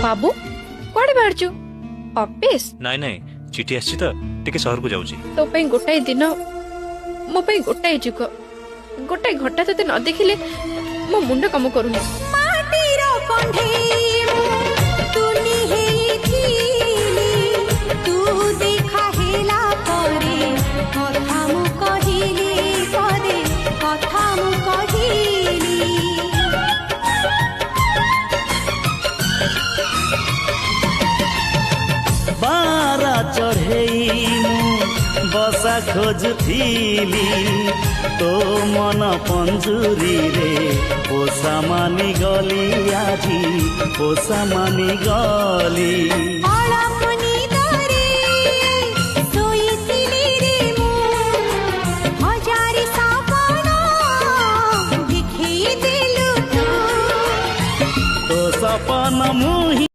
बाबू कड़े बाहर छु ऑफिस नाई नाई चिठी आसी तो टिके शहर को जाऊँ तो पे गोटाए दिन मो पे गोटाए जुग गोटाए घंटा तते न देखिले मो मुंड कम करूनी माटीर कंढेई तुनी हेइथिली तू देखा हेला परे कथा मु कहिली परे कथा मु कहिली बारा चढ़ेई बसा खोजुथिली तो मन पंजुरी रे पोसा मानी गली आजी पोसा मानी गली।